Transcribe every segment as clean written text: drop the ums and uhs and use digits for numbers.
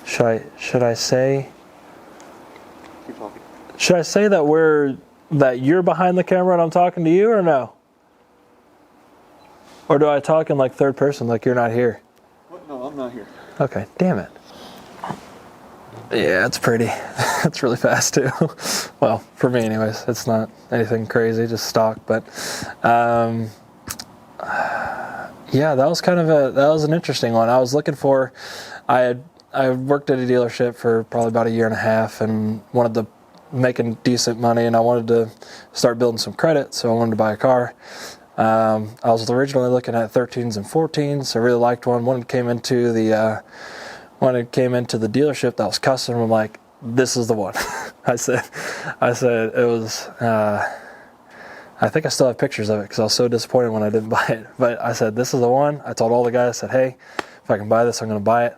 Should I say? Keep talking. Should I say that you're behind the camera and I'm talking to you, or no? Or do I talk in like third person, like you're not here? What? No, I'm not here. Okay, damn it. Yeah, it's pretty. It's really fast too. Well, for me anyways. It's not anything crazy, just stock. But yeah, that was an interesting one. I was looking for, I worked at a dealership for probably about a year and a half and wanted to making decent money, and I wanted to start building some credit, so I wanted to buy a car. I was originally looking at 13s and 14s. I really liked one. When it came into the dealership that was custom, I'm like, this is the one. I said it was, I think I still have pictures of it because I was so disappointed when I didn't buy it. But I said, this is the one. I told all the guys, I said, hey, if I can buy this, I'm going to buy it.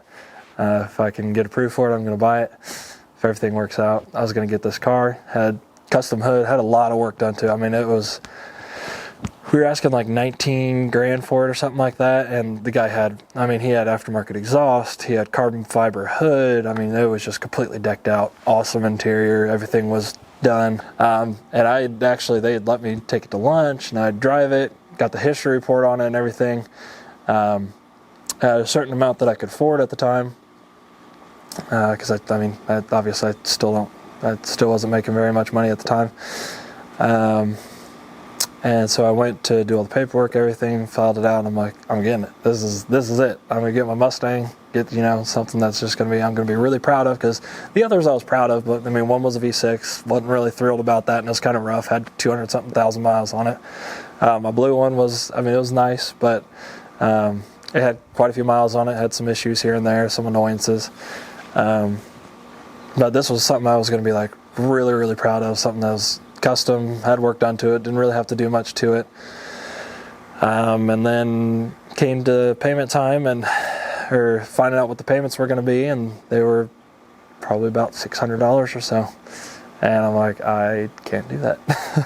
If I can get approved for it, I'm going to buy it. If everything works out, I was going to get this car. Had custom hood, had a lot of work done to it. I mean, we were asking like 19 grand for it or something like that, and the guy he had aftermarket exhaust, he had carbon fiber hood. I mean, it was just completely decked out, awesome interior, everything was done. And they had let me take it to lunch, and I'd drive it, got the history report on it and everything. Had a certain amount that I could afford at the time, because I still wasn't making very much money at the time. And so I went to do all the paperwork, everything, filed it out, and I'm like, I'm getting it. This is it. I'm gonna get my Mustang, get something that's just I'm gonna be really proud of, because the others I was proud of, but I mean, one was a V6, wasn't really thrilled about that, and it was kind of rough, had 200-something thousand miles on it. My blue one was, it was nice, but it had quite a few miles on it, had some issues here and there, some annoyances. But this was something I was gonna be like really, really proud of, something that was custom, had work done to it, didn't really have to do much to it. And then came to payment time or finding out what the payments were going to be, and they were probably about $600 or so. And I'm like, I can't do that.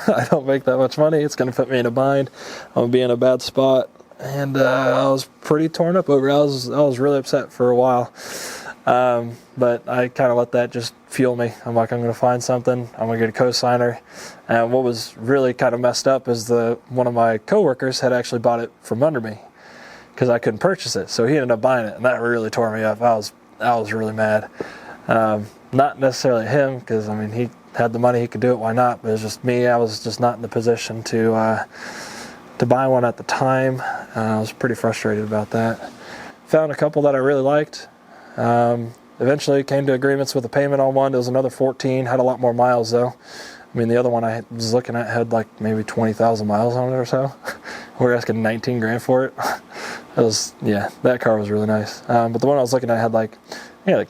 I don't make that much money. It's going to put me in a bind. I'm going to be in a bad spot. And I was pretty torn up over it. I was really upset for a while. But I kind of let that just fuel me. I'm like, I'm going to find something. I'm going to get a co-signer. And what was really kind of messed up is one of my coworkers had actually bought it from under me because I couldn't purchase it. So he ended up buying it, and that really tore me up. I was really mad. Not necessarily him, because I mean, he had the money, he could do it. Why not? But it was just me. I was just not in the position to buy one at the time. I was pretty frustrated about that. Found a couple that I really liked. Eventually came to agreements with a payment on one. It was another 14, had a lot more miles though. I mean, the other one I was looking at had like maybe 20,000 miles on it or so. We were asking 19 grand for it. That car was really nice. But the one I was looking at had like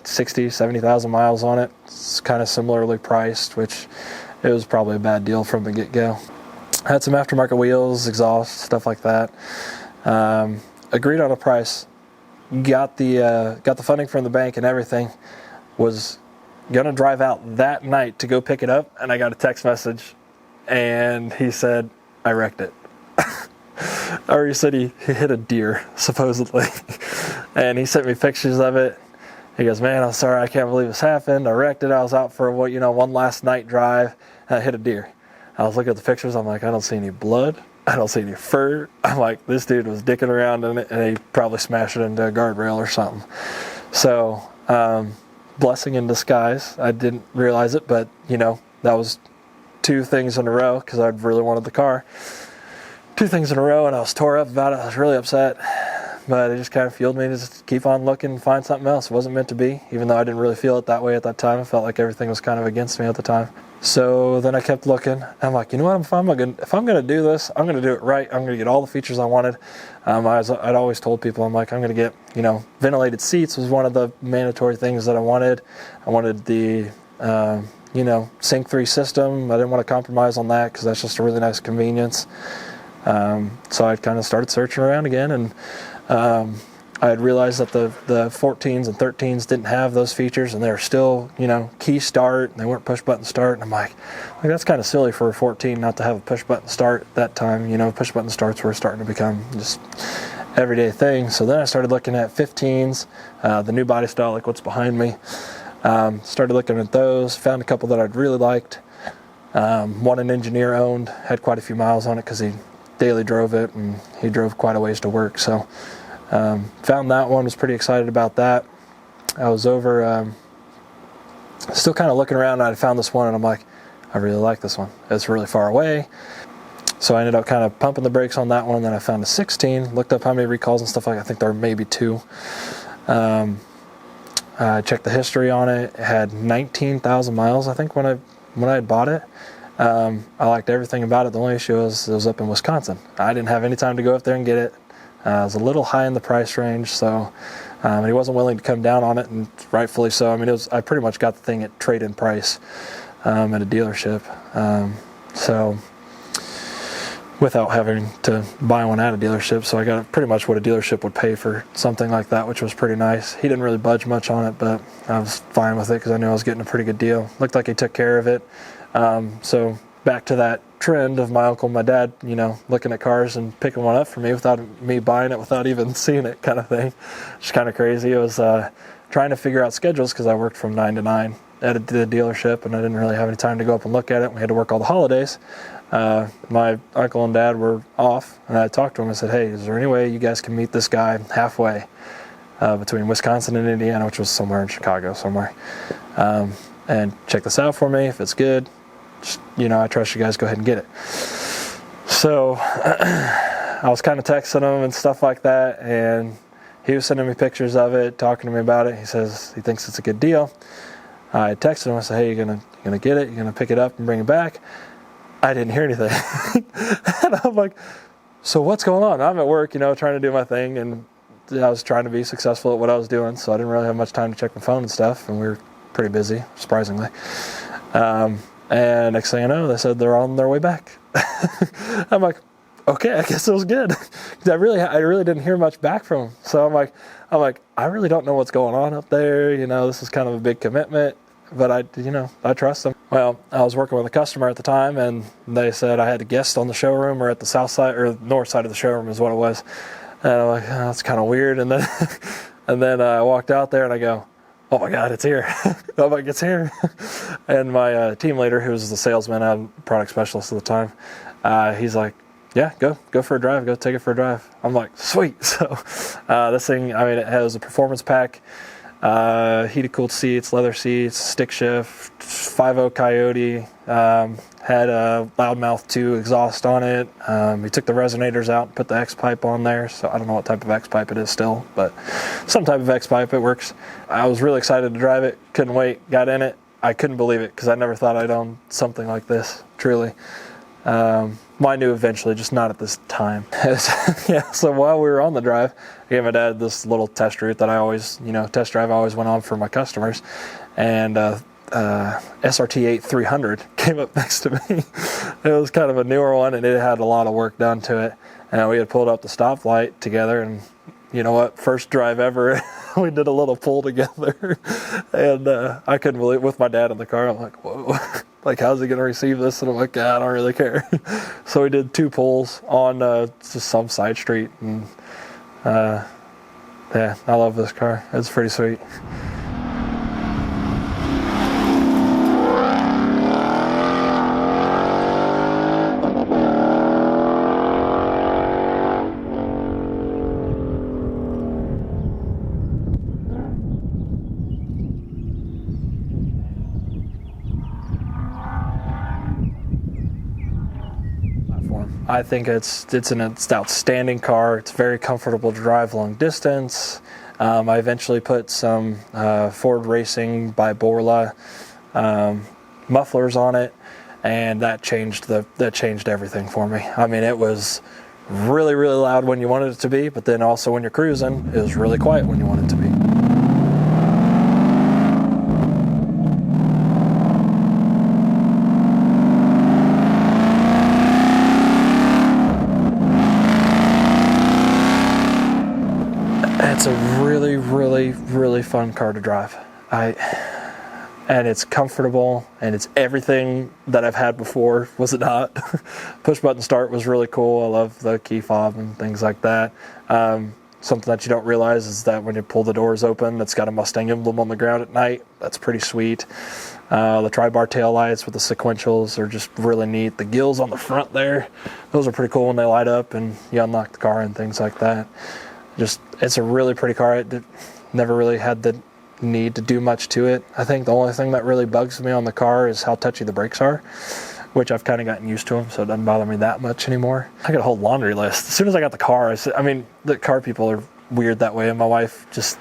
60, 70,000 miles on it. It's kind of similarly priced, which it was probably a bad deal from the get-go. Had some aftermarket wheels, exhaust, stuff like that. Agreed on a price. Got the funding from the bank and everything. Was gonna drive out that night to go pick it up, and I got a text message, and he said I wrecked it. Or he said he hit a deer supposedly, and he sent me pictures of it. He goes, man, I'm sorry, I can't believe this happened. I wrecked it. I was out for one last night drive, and I hit a deer. I was looking at the pictures. I'm like, I don't see any blood. I don't see any fur. I'm like, this dude was dicking around in it, and he probably smashed it into a guardrail or something. So, blessing in disguise. I didn't realize it, but, that was two things in a row, because I really wanted the car. Two things in a row, and I was tore up about it. I was really upset, but it just kind of fueled me to just keep on looking and find something else. It wasn't meant to be, even though I didn't really feel it that way at that time. I felt like everything was kind of against me at the time. So then I kept looking. I'm like, you know what? If I'm going to do this, I'm going to do it right. I'm going to get all the features I wanted. I'd always told people, I'm like, I'm going to get, ventilated seats was one of the mandatory things that I wanted. I wanted the, Sync 3 system. I didn't want to compromise on that, because that's just a really nice convenience. So I kind of started searching around again, and I had realized that the 14s and 13s didn't have those features, and they were still, key start, and they weren't push button start. And I'm like, that's kind of silly for a 14 not to have a push button start at that time. Push button starts were starting to become just everyday thing. So then I started looking at 15s, the new body style, like what's behind me. Started looking at those, found a couple that I'd really liked. One an engineer owned, had quite a few miles on it because he daily drove it and he drove quite a ways to work. So found that one, was pretty excited about that. I was over, still kind of looking around, and I found this one and I'm like, I really like this one. It's really far away. So I ended up kind of pumping the brakes on that one. Then I found a 16, looked up how many recalls and stuff like that. I think there were maybe 2. I checked the history on it. It had 19,000 miles, I think, when I had bought it. I liked everything about it. The only issue was it was up in Wisconsin. I didn't have any time to go up there and get it. It was a little high in the price range, so he wasn't willing to come down on it, and rightfully so. I mean, I pretty much got the thing at trade-in price at a dealership. So without having to buy one at a dealership, so I got pretty much what a dealership would pay for something like that, which was pretty nice. He didn't really budge much on it, but I was fine with it because I knew I was getting a pretty good deal. Looked like he took care of it. So back to that trend of my uncle and my dad, looking at cars and picking one up for me without me buying it, without even seeing it, kind of thing. It's kind of crazy. It was trying to figure out schedules because I worked from 9 to 9 at the dealership, and I didn't really have any time to go up and look at it. We had to work all the holidays. My uncle and dad were off, and I talked to him and said, hey, is there any way you guys can meet this guy halfway between Wisconsin and Indiana, which was somewhere in Chicago somewhere, and check this out for me. If it's good, just, I trust you guys, go ahead and get it. So I was kind of texting him and stuff like that, and he was sending me pictures of it, talking to me about it. He says he thinks it's a good deal. I texted him. I said, hey, you're gonna get it? You're gonna pick it up and bring it back? I didn't hear anything. And I'm like, so what's going on? I'm at work, trying to do my thing, and I was trying to be successful at what I was doing, so I didn't really have much time to check my phone and stuff, and we were pretty busy, surprisingly. And next thing I know, they said they're on their way back. I'm like, okay, I guess it was good. I really didn't hear much back from them. So I'm like, I really don't know what's going on up there. This is kind of a big commitment, but I trust them. Well, I was working with a customer at the time, and they said I had a guest on the showroom, or at the south side or north side of the showroom is what it was. And I'm like, oh, that's kind of weird. And then I walked out there and I go, oh my God, it's here. I'm like, it's here. And my team leader, who was the salesman, I'm product specialist at the time, he's like, yeah, go for a drive. Go take it for a drive. I'm like, sweet. So this thing, it has a performance pack, heated cooled seats, leather seats, stick shift, 5.0 Coyote, had a Loudmouth 2 exhaust on it. We took the resonators out and put the X-pipe on there. So I don't know what type of X-pipe it is still, but some type of X-pipe, it works. I was really excited to drive it. Couldn't wait. Got in it. I couldn't believe it because I never thought I'd own something like this, truly. Well, I knew eventually, just not at this time. Yeah, so while we were on the drive, I gave my dad this little test route that I always, test drive I always went on for my customers. And SRT 8300 came up next to me. It was kind of a newer one, and it had a lot of work done to it. And we had pulled up the stoplight together, and you know what? First drive ever, we did a little pull together. And I couldn't believe it with my dad in the car. I'm like, whoa. Like, how's he going to receive this? And I'm like, I don't really care. So we did 2 pulls on just some side street. And yeah, I love this car. It's pretty sweet. I think it's an outstanding car. It's very comfortable to drive long distance. I eventually put some Ford Racing by Borla mufflers on it, and that changed everything for me. It was really, really loud when you wanted it to be, but then also when you're cruising, it was really quiet when you wanted it to be. It's a really, really, really fun car to drive. and it's comfortable, and it's everything that I've had before, was it not? Push button start was really cool. I love the key fob and things like that. Something that you don't realize is that when you pull the doors open, it's got a Mustang emblem on the ground at night. That's pretty sweet. The tri-bar tail lights with the sequentials are just really neat. The gills on the front there, those are pretty cool when they light up and you unlock the car and things like that. Just, it's a really pretty car. It never really had the need to do much to it. I think the only thing that really bugs me on the car is how touchy the brakes are, which I've kind of gotten used to them, so it doesn't bother me that much anymore. I got a whole laundry list. As soon as I got the car, the car people are weird that way, and my wife just,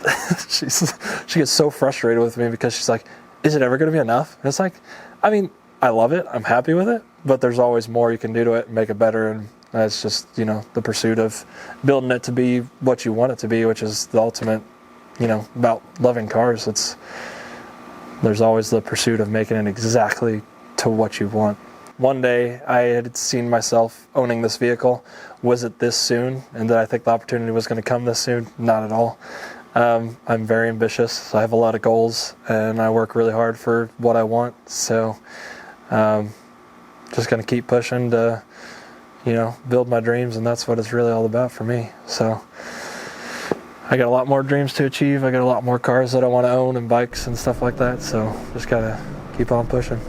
she gets so frustrated with me because she's like, is it ever going to be enough? And it's like, I love it. I'm happy with it, but there's always more you can do to it and make it better, and that's just, the pursuit of building it to be what you want it to be, which is the ultimate, about loving cars. There's always the pursuit of making it exactly to what you want. One day I had seen myself owning this vehicle. Was it this soon? And did I think the opportunity was going to come this soon? Not at all. I'm very ambitious. I have a lot of goals, and I work really hard for what I want. So just going to keep pushing to, build my dreams, and that's what it's really all about for me. So I got a lot more dreams to achieve. I got a lot more cars that I want to own and bikes and stuff like that. So just got to keep on pushing.